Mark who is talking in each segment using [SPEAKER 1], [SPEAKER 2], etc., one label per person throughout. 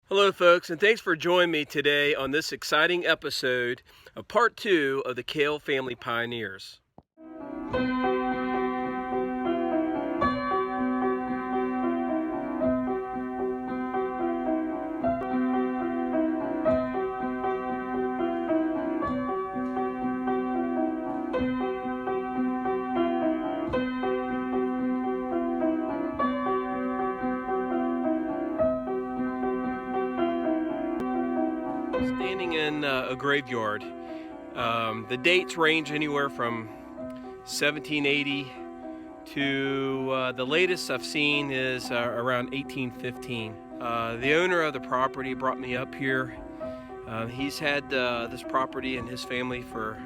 [SPEAKER 1] Hello folks, and thanks for joining me today on this exciting episode of part 2 of the Kale Family Pioneers. Standing in a graveyard. The dates range anywhere from 1780 to the latest I've seen is around 1815. The owner of the property brought me up here. He's had this property and his family for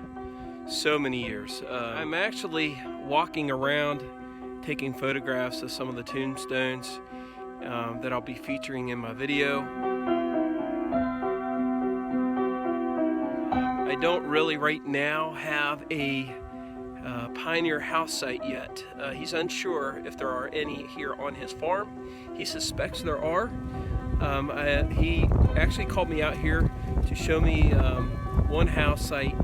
[SPEAKER 1] so many years. I'm actually walking around taking photographs of some of the tombstones that I'll be featuring in my video. I don't really right now have a pioneer house site yet. He's unsure if there are any here on his farm. He suspects there are. He actually called me out here to show me one house site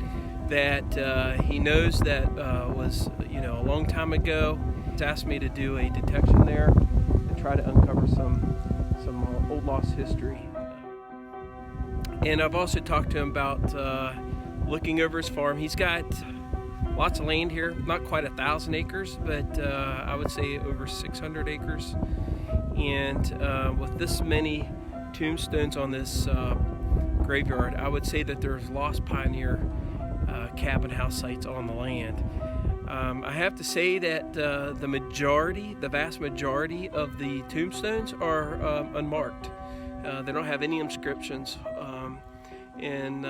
[SPEAKER 1] that he knows that was a long time ago. He's asked me to do a detection there and try to uncover some old lost history. And I've also talked to him about looking over his farm. He's got lots of land here, not quite 1,000 acres, but I would say over 600 acres. And with this many tombstones on this graveyard, I would say that there's lost pioneer cabin house sites on the land. I have to say that the vast majority of the tombstones are unmarked. They don't have any inscriptions. And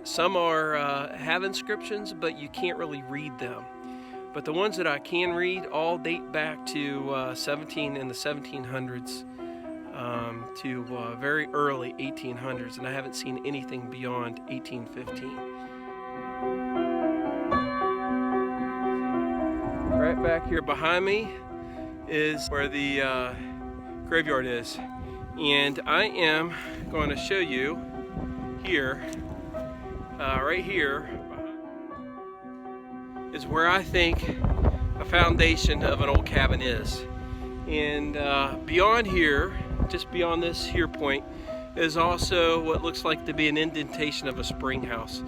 [SPEAKER 1] some have inscriptions, but you can't really read them. But the ones that I can read all date back to the 1700s to very early 1800s, and I haven't seen anything beyond 1815. Right back here behind me is where the graveyard is, and I am going to show you here, right here, is where I think a foundation of an old cabin is. And beyond here, just beyond this here point, is also what looks like to be an indentation of a spring house.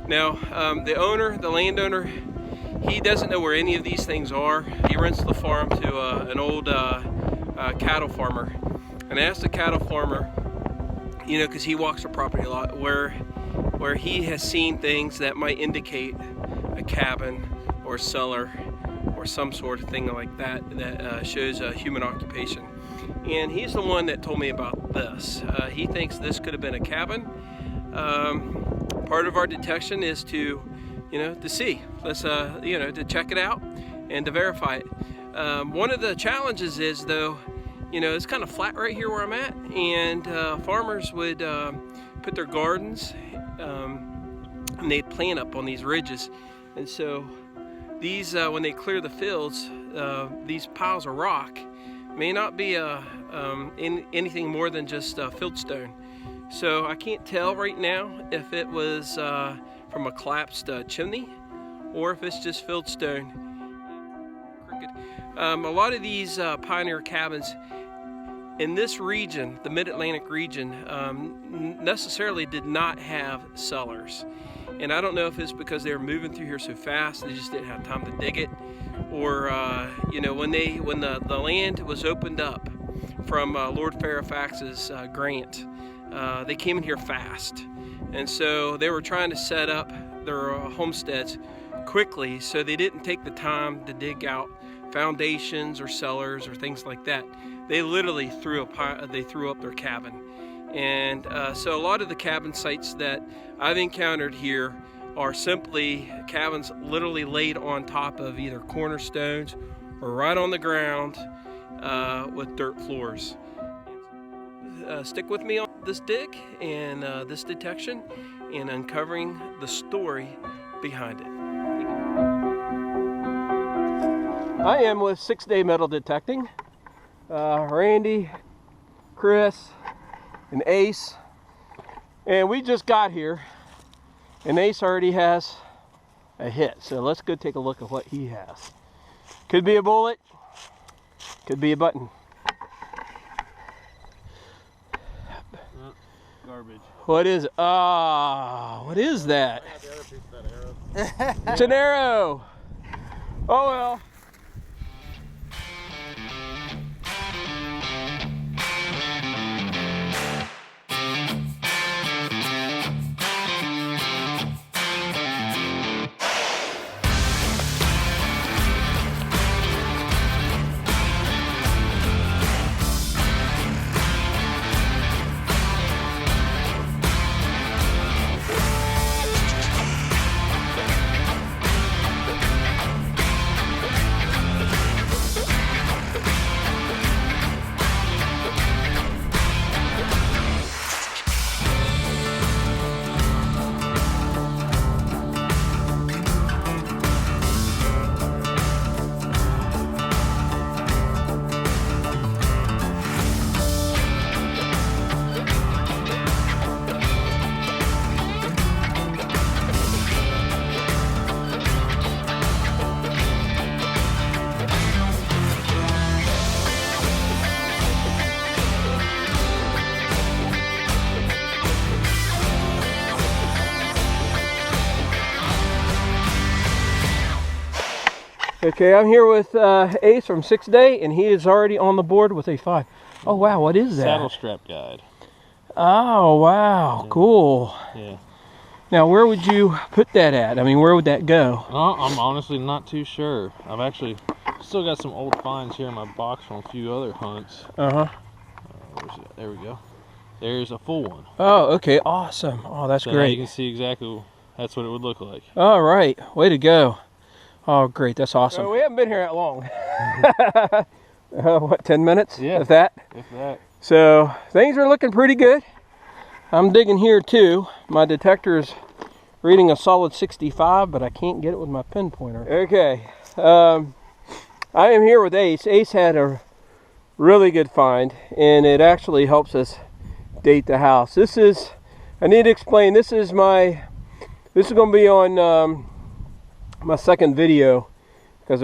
[SPEAKER 1] Now, the landowner, he doesn't know where any of these things are. He rents the farm to an old cattle farmer. And I asked the cattle farmer, because he walks the property a lot, where he has seen things that might indicate a cabin or a cellar or some sort of thing like that shows a human occupation. And he's the one that told me about this. He thinks this could have been a cabin. Part of our detection is to see. Let's to check it out and to verify it. One of the challenges is, though, it's kind of flat right here where I'm at, and farmers would put their gardens and they'd plant up on these ridges. And so these, when they clear the fields, these piles of rock may not be anything more than just fieldstone. So I can't tell right now if it was from a collapsed chimney or if it's just fieldstone. A lot of these pioneer cabins in this region, the Mid-Atlantic region, necessarily did not have cellars. And I don't know if it's because they were moving through here so fast, they just didn't have time to dig it, or when the land was opened up from Lord Fairfax's grant, they came in here fast, and so they were trying to set up their homesteads quickly, so they didn't take the time to dig out foundations or cellars or things like that. They literally threw up their cabin. And so a lot of the cabin sites that I've encountered here are simply cabins literally laid on top of either cornerstones or right on the ground with dirt floors. Stick with me on this dig and this detection and uncovering the story behind it. I am with Sixday Metal Detecting. Randy, Chris, and Ace. And we just got here, and Ace already has a hit. So let's go take a look at what he has. Could be a bullet, could be a button.
[SPEAKER 2] Garbage.
[SPEAKER 1] What is it? What is that? It's an arrow. Oh well. Okay, I'm here with Ace from Sixday, and he is already on the board with a 5. Oh wow, what is that?
[SPEAKER 2] Saddle strap guide.
[SPEAKER 1] Oh wow, yeah. Cool.
[SPEAKER 2] Yeah.
[SPEAKER 1] Now, where would you put that at? I mean, where would that go?
[SPEAKER 2] I'm honestly not too sure. I've actually still got some old finds here in my box from a few other hunts. Where's it? There we go. There's a full one.
[SPEAKER 1] Oh, okay, awesome. Oh, that's
[SPEAKER 2] so
[SPEAKER 1] great.
[SPEAKER 2] Now you can see exactly that's what it would look like.
[SPEAKER 1] All right, way to go. Oh, great, that's awesome. We haven't been here that long. What, 10 minutes?
[SPEAKER 2] Yeah.
[SPEAKER 1] If that?
[SPEAKER 2] If that.
[SPEAKER 1] So, things are looking pretty good. I'm digging here too. My detector is reading a solid 65, but I can't get it with my pinpointer. Okay, I am here with Ace. Ace had a really good find, and it actually helps us date the house. This is, I need to explain, this is going to be on my second video, because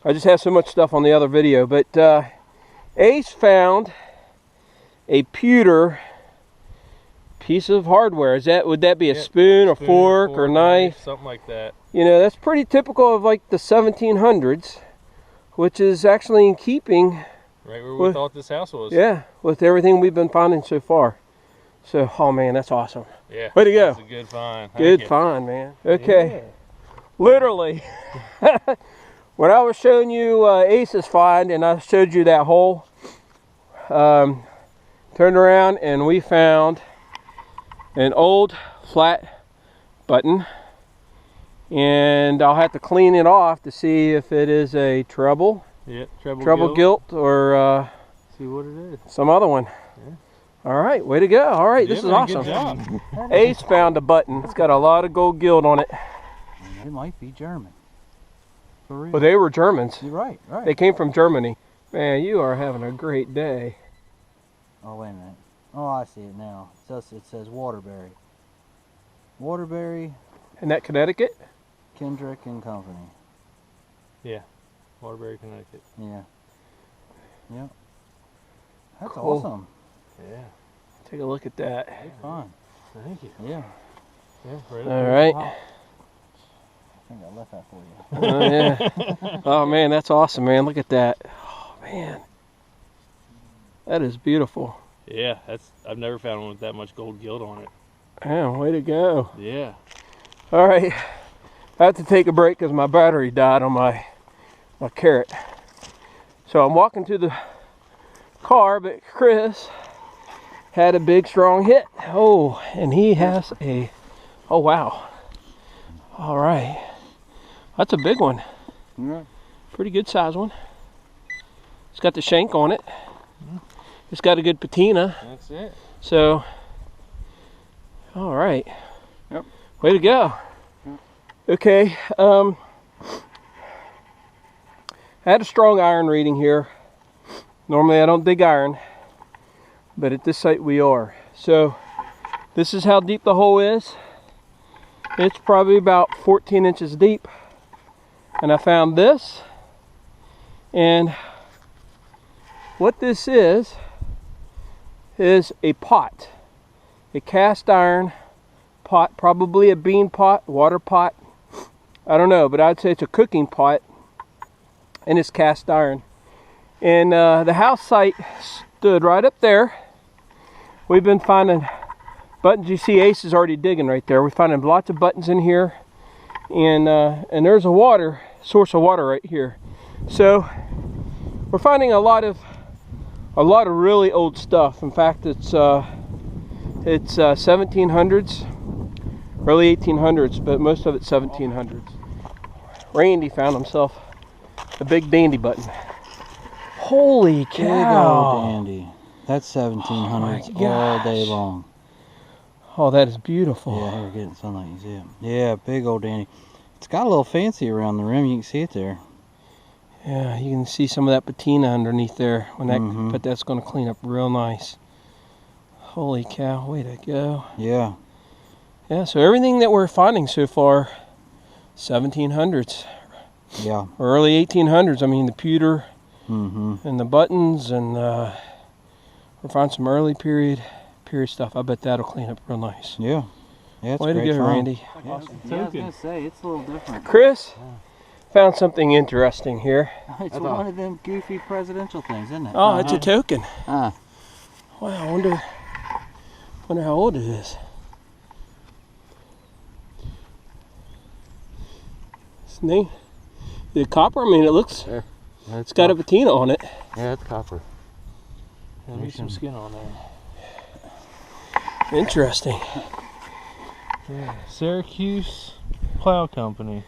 [SPEAKER 1] I just have so much stuff on the other video. But Ace found a pewter piece of hardware. Would that be a spoon, or fork, or knife?
[SPEAKER 2] Something like that.
[SPEAKER 1] You know, that's pretty typical of like the 1700s, which is actually in keeping
[SPEAKER 2] right where we thought this house was.
[SPEAKER 1] Yeah, with everything we've been finding so far. So, oh man, that's awesome.
[SPEAKER 2] Yeah.
[SPEAKER 1] Way to go.
[SPEAKER 2] That's a good find.
[SPEAKER 1] Good find, man. Okay. Yeah. Literally, when I was showing you Ace's find, and I showed you that hole, turned around and we found an old flat button, and I'll have to clean it off to see if it is a treble.
[SPEAKER 2] Yeah,
[SPEAKER 1] treble gilt, or
[SPEAKER 2] see what it is.
[SPEAKER 1] Some other one. Yeah. All right, way to go. All right, yeah, this is awesome.
[SPEAKER 2] Good job.
[SPEAKER 1] Ace found a button. It's got a lot of gold gilt on it.
[SPEAKER 3] It might be German. For real.
[SPEAKER 1] Well, they were Germans.
[SPEAKER 3] You're right, right.
[SPEAKER 1] They came from Germany. Man, you are having a great day.
[SPEAKER 3] Oh, wait a minute. Oh, I see it now. It says Waterbury. Waterbury.
[SPEAKER 1] And that Connecticut?
[SPEAKER 3] Kendrick and Company.
[SPEAKER 2] Yeah. Waterbury, Connecticut.
[SPEAKER 3] Yeah. Yep. That's
[SPEAKER 1] cool.
[SPEAKER 3] Awesome.
[SPEAKER 2] Yeah.
[SPEAKER 1] Take a look at that.
[SPEAKER 3] Hey, fine.
[SPEAKER 2] Thank you.
[SPEAKER 3] Yeah.
[SPEAKER 2] Yeah. Right
[SPEAKER 1] all right.
[SPEAKER 3] I think I left that for you.
[SPEAKER 1] Oh, yeah. Oh man, that's awesome, man. Look at that. Oh man, that is beautiful.
[SPEAKER 2] Yeah, I've never found one with that much gold gilt on it.
[SPEAKER 1] Man, way to go.
[SPEAKER 2] Yeah.
[SPEAKER 1] All right, I have to take a break because my battery died on my Carrot. So I'm walking to the car, but Chris had a big strong hit. Oh, and he has a, oh wow. All right. That's a big one.
[SPEAKER 3] Yeah.
[SPEAKER 1] Pretty good size one. It's got the shank on it. It's got a good patina.
[SPEAKER 2] That's it.
[SPEAKER 1] So, all right.
[SPEAKER 3] Yep.
[SPEAKER 1] Way to go.
[SPEAKER 3] Yep.
[SPEAKER 1] Okay. I had a strong iron reading here. Normally I don't dig iron, but at this site we are. So this is how deep the hole is. It's probably about 14 inches deep. And I found this. And what this is a pot. A cast iron pot, probably a bean pot, water pot. I don't know, but I'd say it's a cooking pot. And it's cast iron. And the house site stood right up there. We've been finding buttons. You see Ace is already digging right there. We're finding lots of buttons in here. And there's a source of water right here. So we're finding a lot of really old stuff. In fact, it's 1700s, early 1800s, but most of it's 1700s. Randy found himself a big dandy button. Holy cow!
[SPEAKER 3] Big old dandy. That's 1700s all day long.
[SPEAKER 1] Oh, that is beautiful.
[SPEAKER 3] Yeah, we're getting sunlight. You see it? Yeah, big old dandy. It's got a little fancy around the rim. You can see it there.
[SPEAKER 1] Yeah, you can see some of that patina underneath there. When that, but that's going to clean up real nice. Holy cow! Way to go.
[SPEAKER 3] Yeah.
[SPEAKER 1] Yeah. So everything that we're finding so far, 1700s.
[SPEAKER 3] Yeah.
[SPEAKER 1] Or early 1800s. I mean, the pewter
[SPEAKER 3] and
[SPEAKER 1] the buttons, and we'll find some early period stuff. I bet that'll clean up real nice.
[SPEAKER 3] Yeah. Yeah, it's
[SPEAKER 1] way to
[SPEAKER 3] great
[SPEAKER 1] go,
[SPEAKER 3] fun.
[SPEAKER 1] Randy.
[SPEAKER 3] Yeah, I was going to say, it's a little different.
[SPEAKER 1] Chris found something interesting here.
[SPEAKER 3] It's one of them goofy presidential things, isn't it?
[SPEAKER 1] Oh, it's a token.
[SPEAKER 3] Wow,
[SPEAKER 1] I wonder how old it is. It's neat. Is it copper? I mean, it looks.
[SPEAKER 2] Yeah,
[SPEAKER 1] it's got a patina on it.
[SPEAKER 2] Yeah, it's copper. Yeah, there's some skin on there.
[SPEAKER 1] Interesting.
[SPEAKER 2] Yeah, Syracuse Plow Company.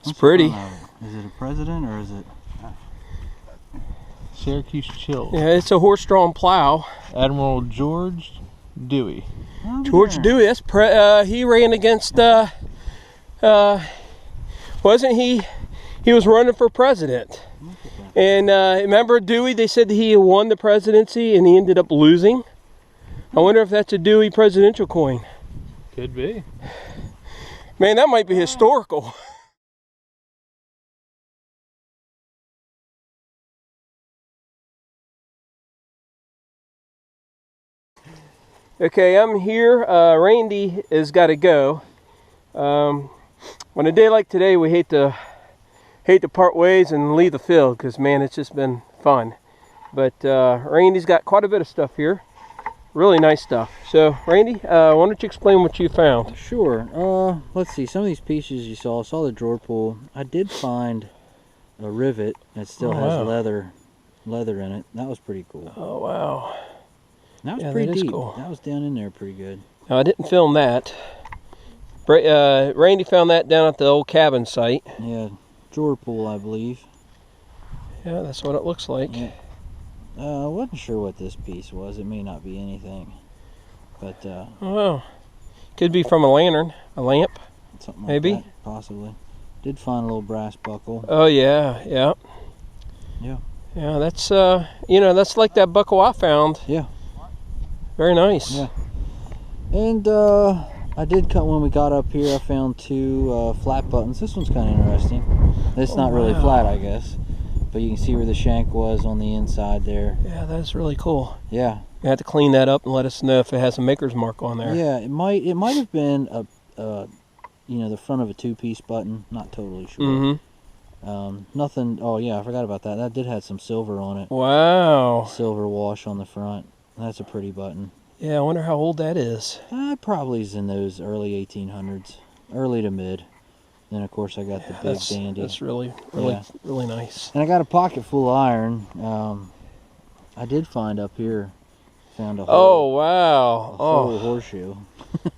[SPEAKER 1] It's pretty.
[SPEAKER 3] Is it a president or is it?
[SPEAKER 2] Syracuse Chill.
[SPEAKER 1] Yeah, it's a horse-drawn plow.
[SPEAKER 2] Admiral George Dewey.
[SPEAKER 3] Oh,
[SPEAKER 1] George
[SPEAKER 3] yeah.
[SPEAKER 1] Dewey. That's he ran against. Wasn't he? He was running for president. And remember Dewey? They said he won the presidency and he ended up losing. I wonder if that's a Dewey presidential coin.
[SPEAKER 2] Could be.
[SPEAKER 1] Man, that might be historical. Okay, I'm here. Randy has got to go. On a day like today, we hate to part ways and leave the field because, man, it's just been fun. But Randy's got quite a bit of stuff here. Really nice stuff. So, Randy, why don't you explain what you found?
[SPEAKER 3] Sure. Let's see. Some of these pieces you saw. I saw the drawer pull. I did find a rivet that still has leather in it. That was pretty cool.
[SPEAKER 1] Oh, wow.
[SPEAKER 3] That was pretty deep.
[SPEAKER 1] Cool.
[SPEAKER 3] That was down in there pretty good.
[SPEAKER 1] Now, I didn't film that. Randy found that down at the old cabin site.
[SPEAKER 3] Yeah, drawer pull, I believe.
[SPEAKER 1] Yeah, that's what it looks like.
[SPEAKER 3] Yeah. I wasn't sure what this piece was. It may not be anything, but
[SPEAKER 1] oh, wow. Could be from a lantern, a lamp.
[SPEAKER 3] Something like
[SPEAKER 1] maybe
[SPEAKER 3] that, possibly. Did find a little brass buckle.
[SPEAKER 1] Oh yeah. Yeah, that's that's like that buckle I found.
[SPEAKER 3] Yeah.
[SPEAKER 1] Very nice.
[SPEAKER 3] Yeah. And I did cut when we got up here. I found two flat buttons. This one's kind of interesting. It's not really flat, I guess, but you can see where the shank was on the inside there.
[SPEAKER 1] Yeah, that's really cool.
[SPEAKER 3] Yeah.
[SPEAKER 1] You have to clean that up and let us know if it has a maker's mark on there.
[SPEAKER 3] Yeah, it might have been the front of a two-piece button. Not totally sure. Nothing. Oh yeah, I forgot about that. That did have some silver on it.
[SPEAKER 1] Wow.
[SPEAKER 3] Silver wash on the front. That's a pretty button.
[SPEAKER 1] Yeah, I wonder how old that is.
[SPEAKER 3] Probably is in those early 1800s, early to mid. Then of course I got the big dandy.
[SPEAKER 1] That's really nice.
[SPEAKER 3] And I got a pocket full of iron. I did find up here. Found a whole.
[SPEAKER 1] Oh wow!
[SPEAKER 3] Whole horseshoe.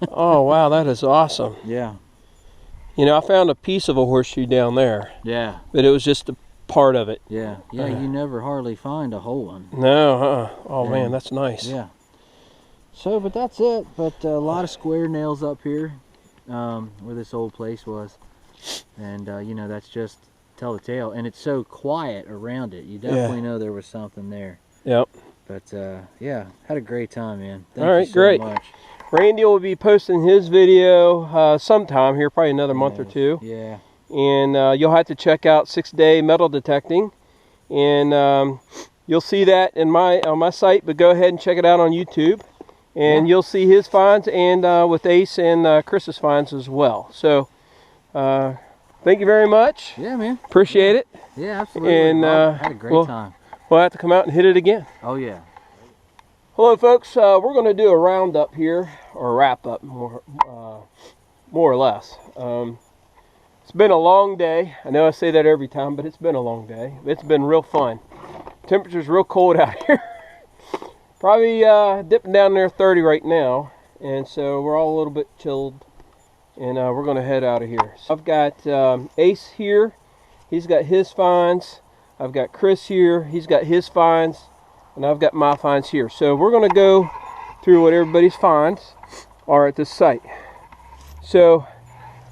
[SPEAKER 1] Oh wow, that is awesome.
[SPEAKER 3] Yeah.
[SPEAKER 1] You know, I found a piece of a horseshoe down there.
[SPEAKER 3] Yeah.
[SPEAKER 1] But it was just a part of it.
[SPEAKER 3] Yeah. Yeah. You never hardly find a whole one.
[SPEAKER 1] No. Oh man, that's nice.
[SPEAKER 3] Yeah. So, but that's it. But a lot of square nails up here, where this old place was, and that's just tell the tale, and it's so quiet around it. You definitely know there was something there.
[SPEAKER 1] Yep.
[SPEAKER 3] But yeah, had a great time, man.
[SPEAKER 1] All right,
[SPEAKER 3] Thank you so
[SPEAKER 1] great.
[SPEAKER 3] much.
[SPEAKER 1] Randy will be posting his video sometime here, probably another month or two.
[SPEAKER 3] Yeah.
[SPEAKER 1] And you'll have to check out 6-Day Metal Detecting, and you'll see that on my site. But go ahead and check it out on YouTube, and you'll see his finds, and with Ace and Chris's finds as well. So thank you very much.
[SPEAKER 3] Yeah, man.
[SPEAKER 1] Appreciate it.
[SPEAKER 3] Yeah, absolutely.
[SPEAKER 1] And
[SPEAKER 3] had a great time.
[SPEAKER 1] We'll have to come out and hit it again.
[SPEAKER 3] Oh yeah.
[SPEAKER 1] Hello, folks. We're going to do a roundup here, or wrap up, more or less. It's been a long day. I know I say that every time, but it's been a long day. It's been real fun. Temperature's real cold out here. Probably dipping down near 30 right now, and so we're all a little bit chilled, and we're going to head out of here. So I've got Ace here. He's got his finds. I've got Chris here. He's got his finds, and I've got my finds here. So we're going to go through what everybody's finds are at this site. So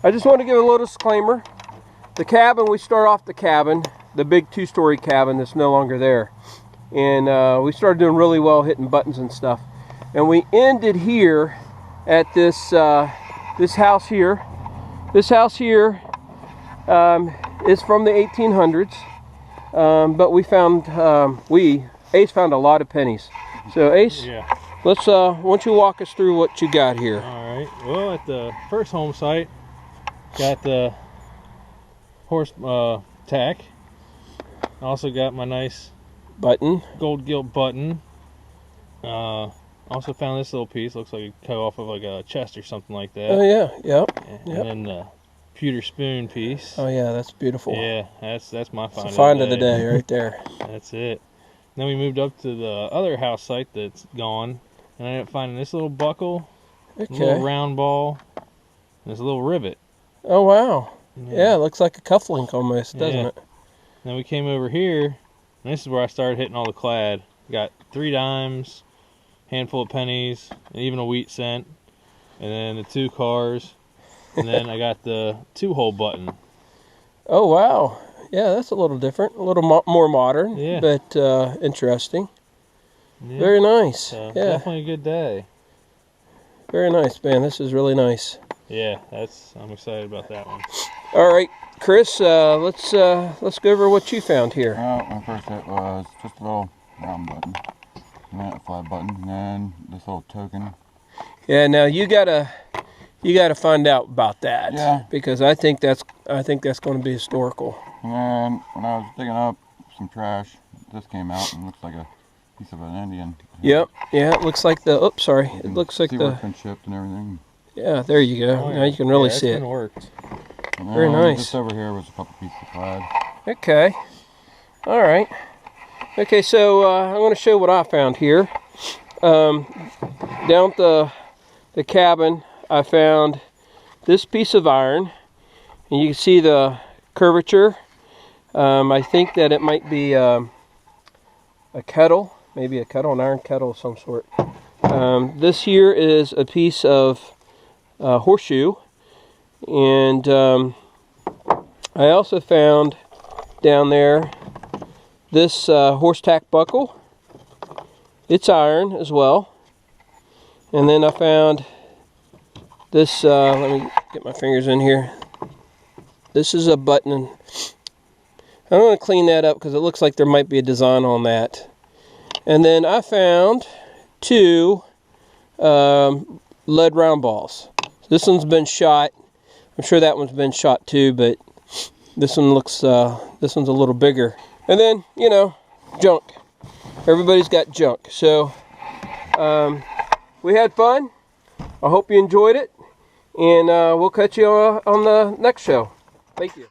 [SPEAKER 1] I just want to give a little disclaimer. The cabin, we start off the cabin, the big 2-story cabin that's no longer there. And we started doing really well hitting buttons and stuff. And we ended here at this this house here. This house here is from the 1800s. But we found, Ace found a lot of pennies. So Ace, let's, why don't you walk us through what you got here?
[SPEAKER 2] All right. Well, at the first home site, got the horse tack. Also got my nice
[SPEAKER 1] Button.
[SPEAKER 2] gold gilt button. Also found this little piece. Looks like it cut off of like a chest or something like that.
[SPEAKER 1] Oh yeah, yep.
[SPEAKER 2] And then the pewter spoon piece.
[SPEAKER 1] Oh yeah, that's beautiful.
[SPEAKER 2] Yeah, that's my find.
[SPEAKER 1] It's the find of the day right there.
[SPEAKER 2] That's it. Then we moved up to the other house site that's gone, and I ended up finding this little buckle, a little round ball, and this little rivet.
[SPEAKER 1] Oh wow. Yeah, it looks like a cufflink almost, doesn't it?
[SPEAKER 2] Then we came over here, and this is where I started hitting all the clad. Got 3 dimes, handful of pennies, and even a wheat cent, and then the 2 cars, and then I got the 2-hole button.
[SPEAKER 1] Oh wow. Yeah, that's a little different, a little more modern, but interesting.
[SPEAKER 2] Yeah.
[SPEAKER 1] Very nice.
[SPEAKER 2] So definitely a good day.
[SPEAKER 1] Very nice, man. This is really nice.
[SPEAKER 2] Yeah, I'm excited about that one.
[SPEAKER 1] All right, Chris, let's go over what you found here.
[SPEAKER 4] Well, my first hit was just a little round button, and then a flat button, and then this little token.
[SPEAKER 1] Yeah, now you gotta find out about that.
[SPEAKER 4] Yeah.
[SPEAKER 1] Because I think that's going to be historical.
[SPEAKER 4] And then when I was digging up some trash, this came out and looks like a piece of an Indian.
[SPEAKER 1] Yep. Yeah, it looks like the. Oops, sorry. It looks like the.
[SPEAKER 4] Been shipped and everything.
[SPEAKER 1] Yeah, there you go. Now you can really see it.
[SPEAKER 2] Worked.
[SPEAKER 4] And then
[SPEAKER 1] Very nice.
[SPEAKER 4] Just over here was a couple pieces of clad.
[SPEAKER 1] Okay. All right. Okay, so I'm going to show what I found here. Down at the cabin, I found this piece of iron, and you can see the curvature. I think that it might be a kettle, maybe a kettle, an iron kettle of some sort. This here is a piece of horseshoe, and I also found down there this horse tack buckle. It's iron as well. And then I found this, let me get my fingers in here. This is a button. I'm going to clean that up because it looks like there might be a design on that. And then I found 2 lead round balls. This one's been shot. I'm sure that one's been shot too, but this one looks, this one's a little bigger. And then, you know, junk. Everybody's got junk. So, we had fun. I hope you enjoyed it. And we'll catch you on the next show. Thank you.